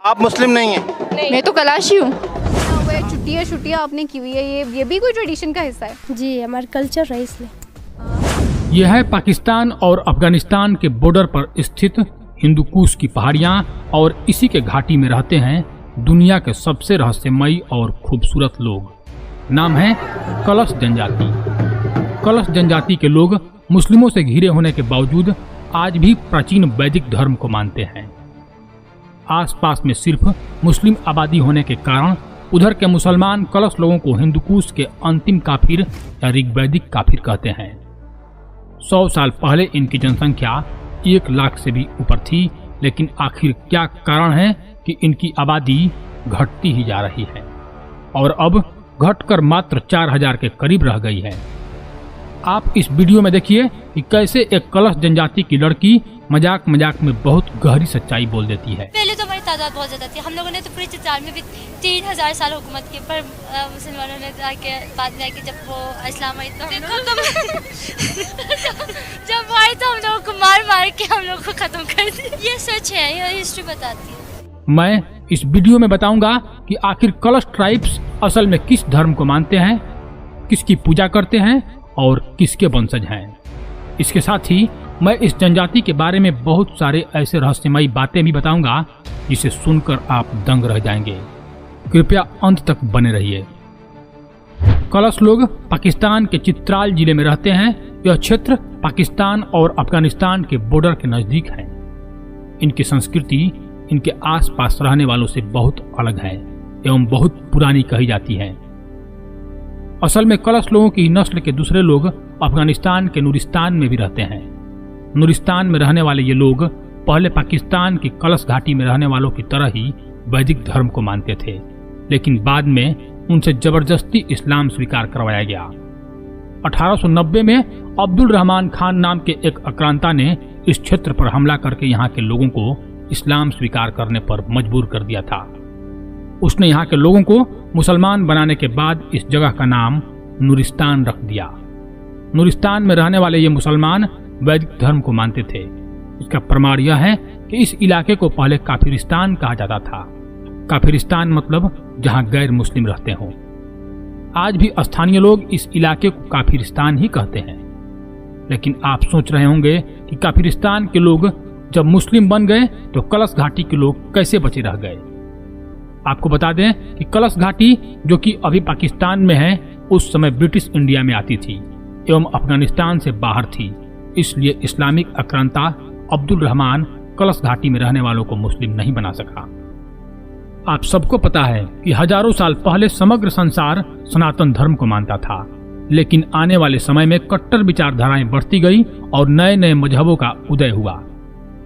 आप मुस्लिम नहीं हैं? नहीं। मैं तो कलाशी हूँ। छुट्टियाँ आपने की हुई है, ये भी कोई ट्रेडिशन का हिस्सा है? जी, हमारा कल्चर है इसलिए। यह है पाकिस्तान और अफगानिस्तान के बॉर्डर पर स्थित हिंदू कुश की पहाड़ियां और इसी के घाटी में रहते हैं दुनिया के सबसे रहस्यमयी और खूबसूरत लोग। नाम है कलश जनजाति। कलश जनजाति के लोग मुस्लिमों से घिरे होने के बावजूद आज भी प्राचीन वैदिक धर्म को मानते हैं। आसपास में सिर्फ मुस्लिम आबादी होने के कारण उधर के मुसलमान कलश लोगों को हिंदू कुश के अंतिम काफिर या ऋग्वैदिक काफिर कहते हैं। 100 साल पहले इनकी जनसंख्या 1 लाख से भी ऊपर थी, लेकिन आखिर क्या कारण है कि इनकी आबादी घटती ही जा रही है और अब घटकर मात्र 4000 के करीब रह गई है। आप इस वीडियो में देखिए कि कैसे एक कलश जनजाति की लड़की मजाक मजाक में बहुत गहरी सच्चाई बोल देती है। पहले तो हमारी तादाद बहुत ज्यादा थी, हम लोगों ने तो पूरे चित्राल में भी 3000 साल हुकूमत की, पर मुसलमानों ने आके बाद में आके जब वो इस्लाम आई तो जब वो आए तो हम लोगों को मार के हम लोग को खत्म कर दिया। ये सच है, ये हिस्ट्री बताती है। मैं इस वीडियो में बताऊंगा कि आखिर कलश ट्राइब्स असल में किस धर्म को मानते हैं, किसकी पूजा करते हैं और किसके वंशज हैं। इसके साथ ही मैं इस जनजाति के बारे में बहुत सारे ऐसे रहस्यमयी बातें भी बताऊंगा जिसे सुनकर आप दंग रह जाएंगे। कृपया अंत तक बने रहिए। कलश लोग पाकिस्तान के चित्राल जिले में रहते हैं। यह क्षेत्र पाकिस्तान और अफगानिस्तान के बॉर्डर के नजदीक है। इनकी संस्कृति इनके आसपास रहने वालों से बहुत अलग है एवं बहुत पुरानी कही जाती है। असल में कलश लोगों की नस्ल के दूसरे लोग अफगानिस्तान के नूरिस्तान में भी रहते हैं। नूरिस्तान में रहने वाले ये लोग पहले पाकिस्तान की कलश घाटी में रहने वालों की तरह ही वैदिक धर्म को मानते थे, लेकिन बाद में उनसे जबरदस्ती इस्लाम स्वीकार करवाया गया। 1890 में अब्दुल रहमान खान नाम के एक आक्रांता ने इस क्षेत्र पर हमला करके यहाँ के लोगों को इस्लाम स्वीकार करने पर मजबूर कर दिया था। उसने यहाँ के लोगों को मुसलमान बनाने के बाद इस जगह का नाम नूरिस्तान रख दिया। नूरिस्तान में रहने वाले ये मुसलमान वैदिक धर्म को मानते थे। इसका प्रमाण यह है कि इस इलाके को पहले काफिरिस्तान कहा जाता था। काफिरिस्तान मतलब जहाँ गैर मुस्लिम रहते हों। आज भी स्थानीय लोग इस इलाके को काफिरिस्तान ही कहते हैं। लेकिन आप सोच रहे होंगे कि काफिरिस्तान के लोग जब मुस्लिम बन गए तो कलश घाटी के लोग कैसे बचे रह गए। आपको बता दें कि कलश घाटी जो कि अभी पाकिस्तान में है, उस समय ब्रिटिश इंडिया में आती थी एवं अफगानिस्तान से बाहर थी। इसलिए इस्लामिक आक्रांता अब्दुल रहमान कलश घाटी में रहने वालों को मुस्लिम नहीं बना सका। आप सबको पता है कि हजारों साल पहले समग्र संसार सनातन धर्म को मानता था, लेकिन आने वाले समय में कट्टर विचारधाराएं बढ़ती गई और नए नए मजहबों का उदय हुआ।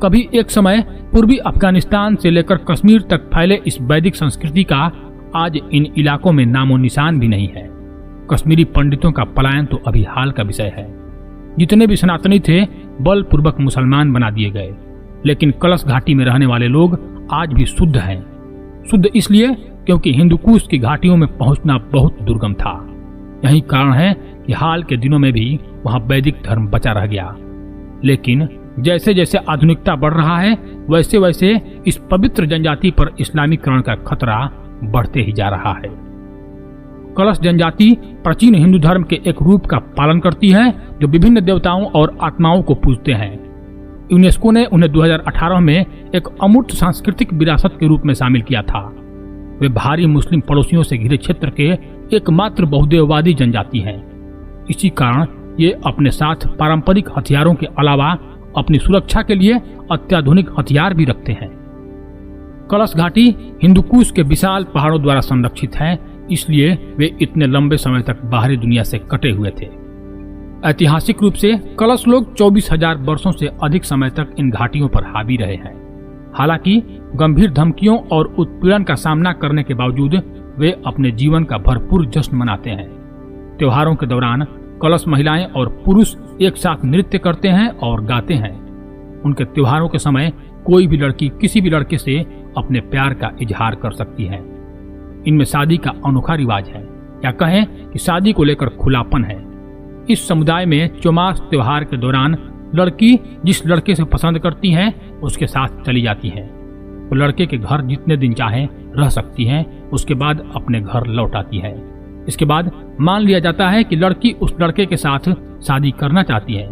कभी एक समय पूर्वी अफगानिस्तान से लेकर कश्मीर तक फैले इस वैदिक संस्कृति का आज इन इलाकों में नामो निशान भी नहीं है। कश्मीरी पंडितों का पलायन तो अभी हाल का विषय है। जितने भी सनातनी थे बलपूर्वक मुसलमान बना दिए गए, लेकिन कलश घाटी में रहने वाले लोग आज भी शुद्ध हैं। शुद्ध इसलिए क्योंकि हिंदू कुश की घाटियों में पहुंचना बहुत दुर्गम था। यही कारण है कि हाल के दिनों में भी वहां वैदिक धर्म बचा रह गया। लेकिन जैसे जैसे आधुनिकता बढ़ रहा है, वैसे वैसे इस पवित्र जनजाति पर इस्लामीकरण का खतरा बढ़ते ही जा रहा है। कलश जनजाति प्राचीन हिंदू धर्म के एक रूप का पालन करती है जो विभिन्न देवताओं और आत्माओं को पूजते हैं। यूनेस्को ने उन्हें 2018 में एक अमूर्त सांस्कृतिक विरासत के रूप में शामिल किया था। वे भारी मुस्लिम पड़ोसियों से घिरे क्षेत्र के एकमात्र बहुदेववादी जनजाति हैं। इसी कारण ये अपने साथ पारंपरिक हथियारों के अलावा अपनी सुरक्षा के लिए अत्याधुनिक हथियार भी रखते हैं। कलश घाटी हिंदू कुश के विशाल पहाड़ों द्वारा संरक्षित है, इसलिए वे इतने लंबे समय तक बाहरी दुनिया से कटे हुए थे। ऐतिहासिक रूप से कलश लोग 24,000 वर्षों से अधिक समय तक इन घाटियों पर हावी रहे हैं। हालांकि गंभीर धमकियों और उत्पीड़न का सामना करने के बावजूद वे अपने जीवन का भरपूर जश्न मनाते हैं। त्योहारों के दौरान कलश महिलाएं और पुरुष एक साथ नृत्य करते हैं और गाते हैं। उनके त्योहारों के समय कोई भी लड़की किसी भी लड़के से अपने प्यार का इजहार कर सकती है। इनमें शादी का अनोखा रिवाज है, या कहें कि शादी को लेकर खुलापन है। इस समुदाय में चौमास त्योहार के दौरान लड़की जिस लड़के से पसंद करती है उसके साथ चली जाती है। वो लड़के के घर जितने दिन चाहे रह सकती है, उसके बाद अपने घर लौट आती है। इसके बाद मान लिया जाता है कि लड़की उस लड़के के साथ शादी करना चाहती है।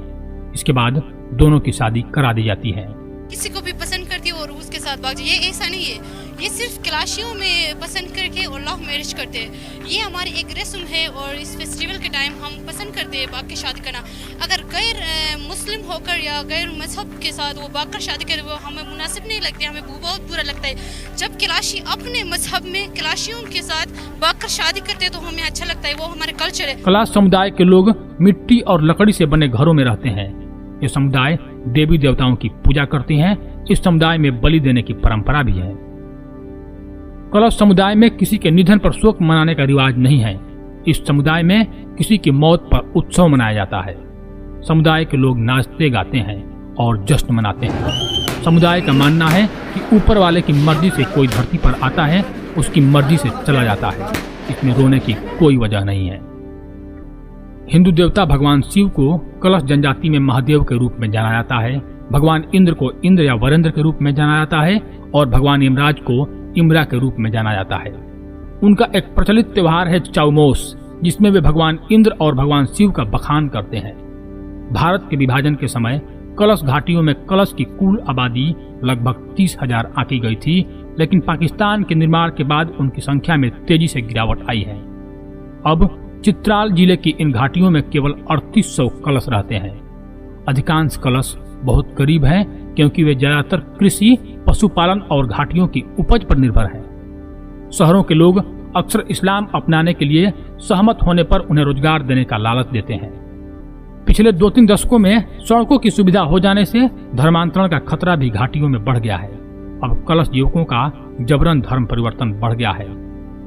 इसके बाद दोनों की शादी करा दी जाती है। किसी को भी पसंद करती है और उसके साथ भाग जाए, ये ऐसा नहीं है। ये सिर्फ क्लाशियों में पसंद करके और लव मैरिज करते हैं। ये हमारी एक रस्म है और इस फेस्टिवल के टाइम हम पसंद करते हैं भाग के शादी करना। अगर गैर मुस्लिम होकर या गैर मजहब के साथ वो भाग कर शादी करे वो हमें मुनासिब नहीं लगती, हमें बहुत बुरा लगता है। जब क्लाशी अपने मजहब में क्लाशियों के साथ भाग कर शादी करते हैं तो हमें अच्छा लगता है, वो हमारे कल्चर है। कलाश समुदाय के लोग मिट्टी और लकड़ी से बने घरों में रहते हैं। ये समुदाय देवी देवताओं की पूजा करते हैं। इस समुदाय में बलि देने की परंपरा भी है। कलश समुदाय में किसी के निधन पर शोक मनाने का रिवाज नहीं है। इस समुदाय में किसी की मौत पर उत्सव मनाया जाता है। समुदाय के लोग नाचते गाते हैं और जश्न मनाते हैं। समुदाय का मानना है कि ऊपर वाले की मर्जी से कोई धरती पर आता है, उसकी मर्जी से चला जाता है। इसमें रोने की कोई वजह नहीं है। हिंदू देवता भगवान शिव को कलश जनजाति में महादेव के रूप में जाना जाता है। भगवान इंद्र को इंद्र या वरेंद्र के रूप में जाना जाता है और भगवान यमराज को इमरा के रूप में जाना जाता है। उनका एक प्रचलित त्योहार है चौमोस, जिसमें वे भगवान इंद्र और भगवान शिव का बखान करते हैं। भारत के विभाजन के समय कलश घाटियों में कलश की कुल आबादी लगभग 30,000 आंकी गई थी, लेकिन पाकिस्तान के निर्माण के बाद उनकी संख्या में तेजी से गिरावट आई है। अब चित्राल जिले की इन घाटियों में केवल 3800 कलश रहते हैं। अधिकांश कलश बहुत गरीब हैं क्योंकि वे ज्यादातर कृषि, पशुपालन और घाटियों की उपज पर निर्भर हैं। शहरों के लोग अक्सर इस्लाम अपनाने के लिए सहमत होने पर उन्हें रोजगार देने का लालच देते हैं। पिछले 2-3 दशकों में सड़कों की सुविधा हो जाने से धर्मांतरण का खतरा भी घाटियों में बढ़ गया है। अब कलश युवकों का जबरन धर्म परिवर्तन बढ़ गया है।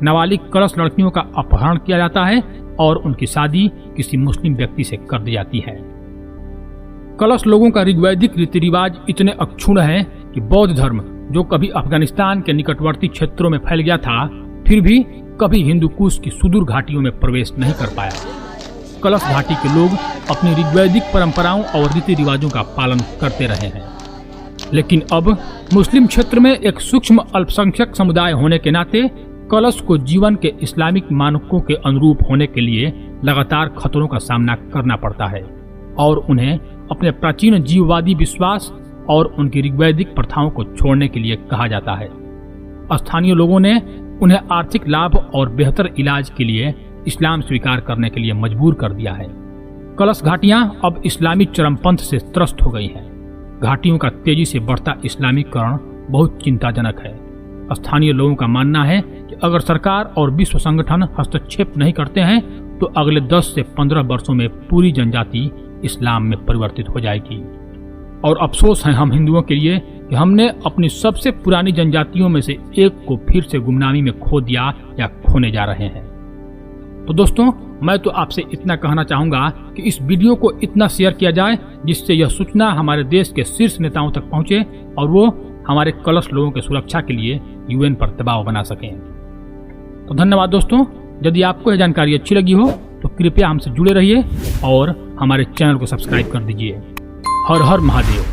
नाबालिग कलश लड़कियों का अपहरण किया जाता है और उनकी शादी किसी मुस्लिम व्यक्ति से कर दी जाती है। कलश लोगों का ऋग्वैदिक रीति रिवाज इतने अक्षुण्ण है कि बौद्ध धर्म, जो कभी अफगानिस्तान के निकटवर्ती क्षेत्रों में फैल गया था, फिर भी कभी हिंदू कुश की सुदूर घाटियों में प्रवेश नहीं कर पाया। कलश घाटी के लोग अपनी ऋग्वैदिक परंपराओं और रीति रिवाजों का पालन करते रहे हैं, लेकिन अब मुस्लिम क्षेत्र में एक सूक्ष्म अल्पसंख्यक समुदाय होने के नाते कलश को जीवन के इस्लामिक मानकों के अनुरूप होने के लिए लगातार खतरों का सामना करना पड़ता है और उन्हें अपने प्राचीन जीववादी विश्वास और उनकी ऋग्वैदिक प्रथाओं को छोड़ने के लिए कहा जाता है। स्थानीय लोगों ने उन्हें आर्थिक लाभ और बेहतर इलाज के लिए इस्लाम स्वीकार करने के लिए मजबूर कर दिया है। कलश घाटियां अब इस्लामी चरमपंथ से त्रस्त हो गई हैं। घाटियों का तेजी से बढ़ता इस्लामीकरण बहुत चिंताजनक है। स्थानीय लोगों का मानना है कि अगर सरकार और विश्व संगठन हस्तक्षेप नहीं करते हैं तो अगले 10 से 15 वर्षों में पूरी जनजाति इस्लाम में परिवर्तित हो जाएगी। और अफसोस है हम हिंदुओं के लिए कि हमने अपनी सबसे पुरानी जनजातियों में से एक को फिर से गुमनामी में खो दिया या खोने जा रहे हैं। तो दोस्तों, मैं तो आपसे इतना कहना चाहूंगा कि इस वीडियो को इतना शेयर किया जाए जिससे यह सूचना हमारे देश के शीर्ष नेताओं तक पहुंचे और वो हमारे कलश लोगों की सुरक्षा के लिए यूएन पर दबाव बना सकें। तो धन्यवाद दोस्तों। यदि आपको यह जानकारी अच्छी लगी हो तो कृपया हमसे जुड़े रहिए और हमारे चैनल को सब्सक्राइब कर दीजिए। हर हर महादेव।